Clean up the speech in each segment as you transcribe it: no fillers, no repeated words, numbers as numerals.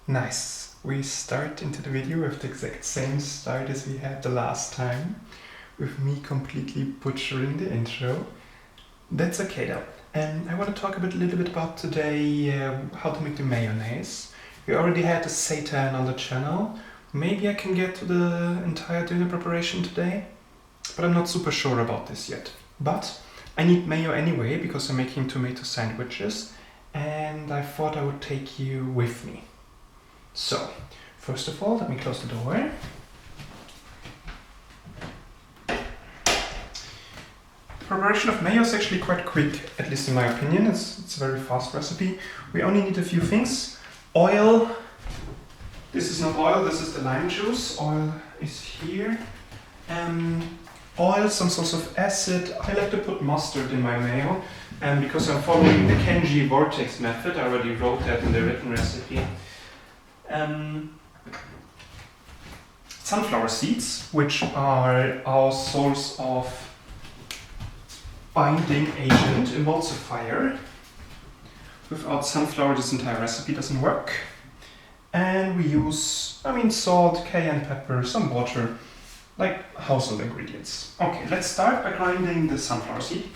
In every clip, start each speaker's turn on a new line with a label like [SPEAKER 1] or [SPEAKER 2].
[SPEAKER 1] Nice. We start into the video with the exact same start as we had the last time, with me completely butchering the intro. That's okay though. I want to talk a little bit about today how to make the mayonnaise. We already had the seitan on the channel. Maybe I can get to the entire dinner preparation today, but I'm not super sure about this yet. But I need mayo anyway because I'm making tomato sandwiches, and I thought I would take you with me. So, first of all, let me close the door. The preparation of mayo is actually quite quick, at least in my opinion. It's a very fast recipe. We only need a few things. Oil. This is not oil, this is the lime juice. Oil is here. Oil, some sort of acid. I like to put mustard in my mayo, and because I'm following the Kenji vortex method, I already wrote that in the written recipe. Sunflower seeds, which are our source of binding agent, emulsifier. Without sunflower, this entire recipe doesn't work. And we use, salt, cayenne pepper, some water, like household ingredients. Okay, let's start by grinding the sunflower seed.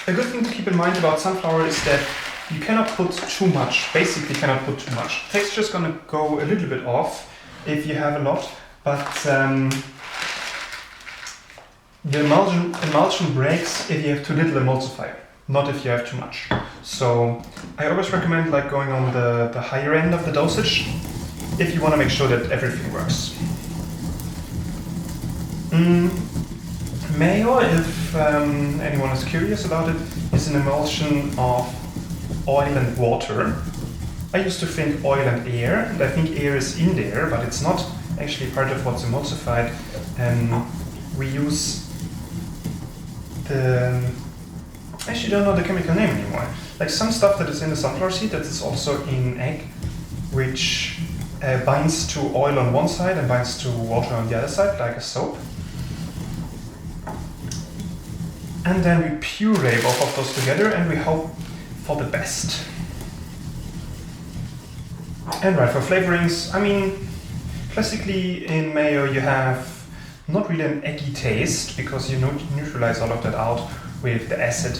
[SPEAKER 1] A good thing to keep in mind about sunflower is that you cannot put too much, basically cannot put too much. Texture's gonna go a little bit off if you have a lot, but the emulsion breaks if you have too little emulsifier, not if you have too much. So I always recommend going on the higher end of the dosage if you want to make sure that everything works. Mayo, if anyone is curious about it, is an emulsion of oil and water. I used to think oil and air, and I think air is in there, but it's not actually part of what's emulsified. We use I actually don't know the chemical name anymore. Like some stuff that is in the sunflower seed that is also in egg, which binds to oil on one side and binds to water on the other side, like a soap. And then we puree both of those together and we hope for the best. And right, for flavorings, classically in mayo you have not really an eggy taste because you neutralize all of that out with the acid.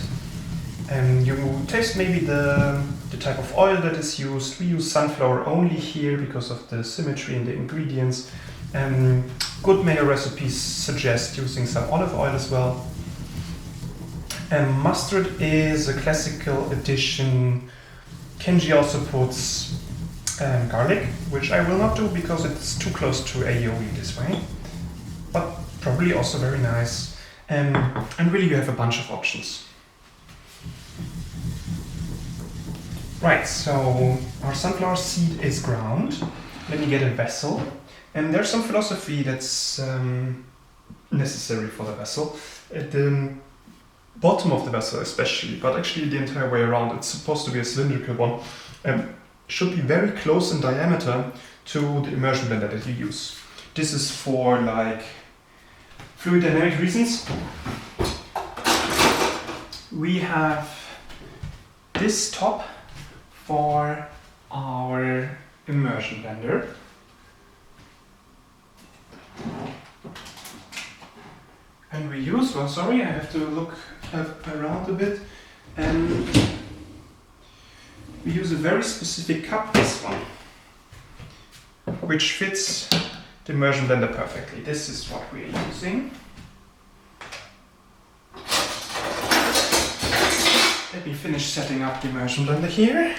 [SPEAKER 1] And you taste maybe the type of oil that is used. We use sunflower only here because of the symmetry in the ingredients. Good mayo recipes suggest using some olive oil as well. Mustard is a classical addition. Kenji also puts garlic, which I will not do because it's too close to aioli this way, but probably also very nice. And really you have a bunch of options. Right, so our sunflower seed is ground. Let me get a vessel. And there's some philosophy that's necessary for the vessel. At the bottom of the vessel especially, but actually the entire way around, it's supposed to be a cylindrical one, should be very close in diameter to the immersion blender that you use. This is for fluid dynamic reasons. We have this top for our immersion blender. And we use, I have to look around a bit. And we use a very specific cup, this one, which fits the immersion blender perfectly. This is what we're using. Let me finish setting up the immersion blender here.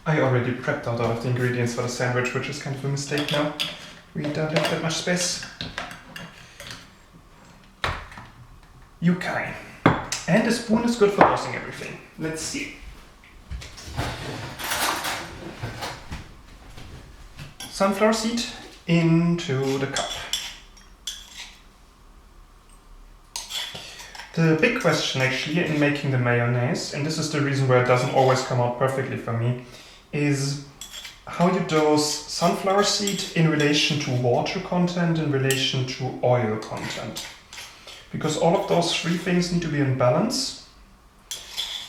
[SPEAKER 1] I already prepped out all of the ingredients for the sandwich, which is kind of a mistake now. We don't have that much space. Yukai. And a spoon is good for dosing everything. Let's see. Sunflower seed into the cup. The big question actually in making the mayonnaise, and this is the reason why it doesn't always come out perfectly for me, is how you dose sunflower seed in relation to water content, in relation to oil content. Because all of those three things need to be in balance.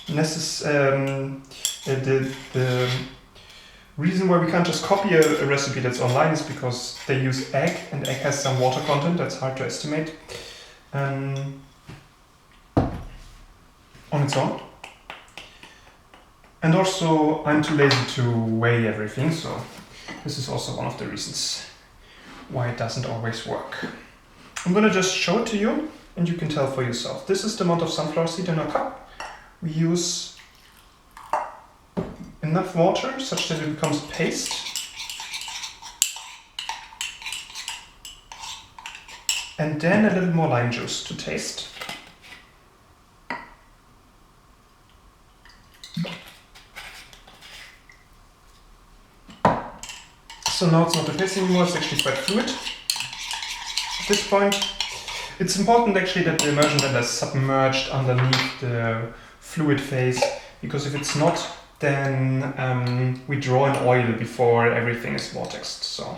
[SPEAKER 1] And this is the reason why we can't just copy a recipe that's online is because they use egg, and egg has some water content that's hard to estimate on its own. And also, I'm too lazy to weigh everything, so this is also one of the reasons why it doesn't always work. I'm gonna just show it to you, and you can tell for yourself. This is the amount of sunflower seed in a cup. We use enough water such that it becomes paste. And then a little more lime juice to taste. So now it's not a paste anymore, it's actually quite fluid. At this point, it's important actually that the immersion blender is submerged underneath the fluid phase, because if it's not, then we draw in oil before everything is vortexed. So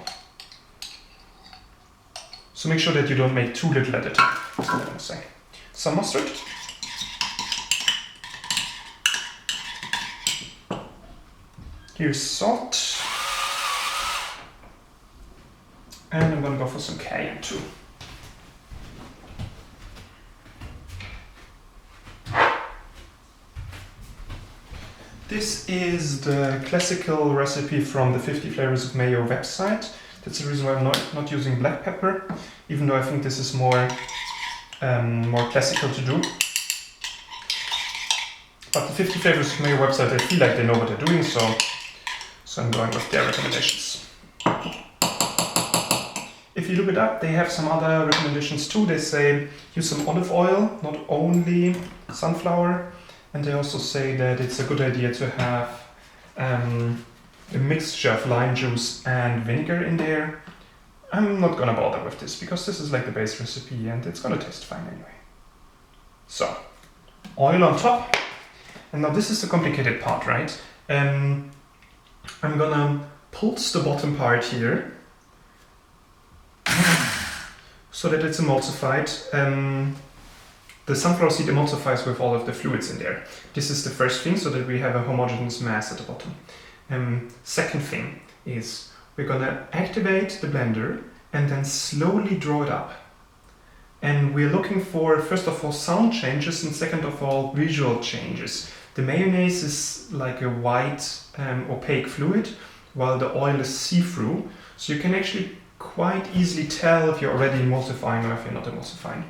[SPEAKER 1] make sure that you don't make too little at it, that's what I'm gonna say. Some mustard. Here's salt. And I'm gonna go for some cayenne too. This is the classical recipe from the 50 Flavors of Mayo website. That's the reason why I'm not using black pepper, even though I think this is more classical to do. But the 50 Flavors of Mayo website, I feel like they know what they're doing, so I'm going with their recommendations. If you look it up, they have some other recommendations too. They say use some olive oil, not only sunflower. And they also say that it's a good idea to have a mixture of lime juice and vinegar in there. I'm not gonna bother with this because this is like the base recipe and it's gonna taste fine anyway. So, oil on top. And now this is the complicated part, right? I'm gonna pulse the bottom part here so that it's emulsified. The sunflower seed emulsifies with all of the fluids in there. This is the first thing, so that we have a homogeneous mass at the bottom. Second thing is we're gonna activate the blender and then slowly draw it up. And we're looking for, first of all, sound changes, and second of all, visual changes. The mayonnaise is like a white, opaque fluid, while the oil is see-through. So you can actually quite easily tell if you're already emulsifying or if you're not emulsifying.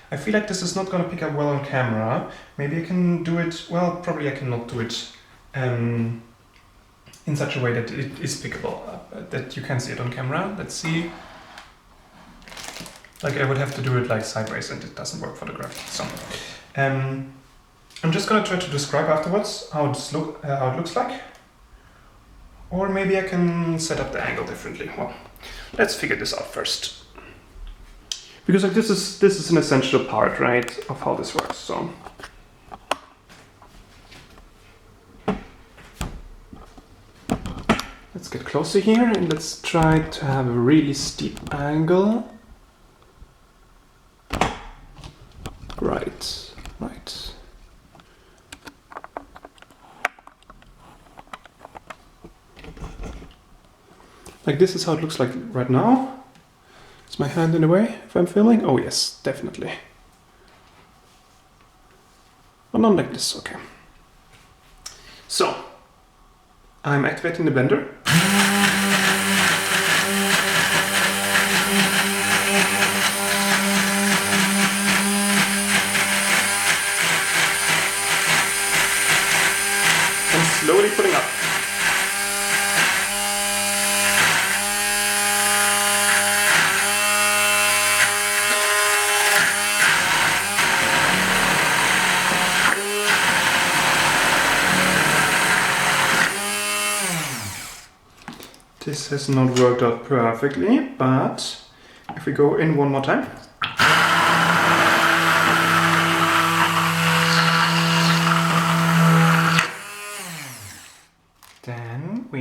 [SPEAKER 1] I feel like this is not going to pick up well on camera. Maybe I can do it, well, probably I cannot do it in such a way that it is pickable, that you can see it on camera. Let's see. Like I would have to do it like sideways and it doesn't work photographed. So I'm just going to try to describe afterwards how it looks like. Or maybe I can set up the angle differently. Well, let's figure this out first. Because like this is an essential part, right, of how this works. So let's get closer here and let's try to have a really steep angle. Right. Like this is how it looks like right now. Is my hand in the way if I'm filming? Oh yes, definitely. But not like this, okay. So, I'm activating the blender. And slowly putting up. This has not worked out perfectly, but if we go in one more time.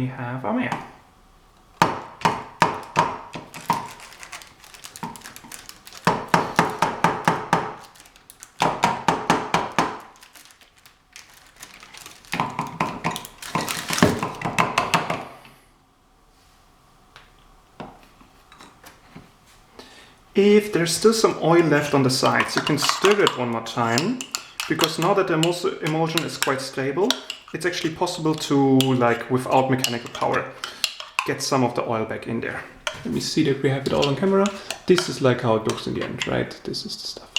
[SPEAKER 1] we have our mayo. If there's still some oil left on the sides, you can stir it one more time, because now that the emulsion is quite stable, it's actually possible to, like without mechanical power, get some of the oil back in there. Let me see that we have it all on camera. This is like how it looks in the end, right? This is the stuff.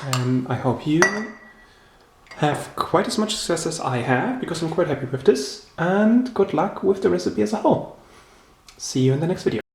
[SPEAKER 1] And I hope you have quite as much success as I have, because I'm quite happy with this, and good luck with the recipe as a whole. See you in the next video.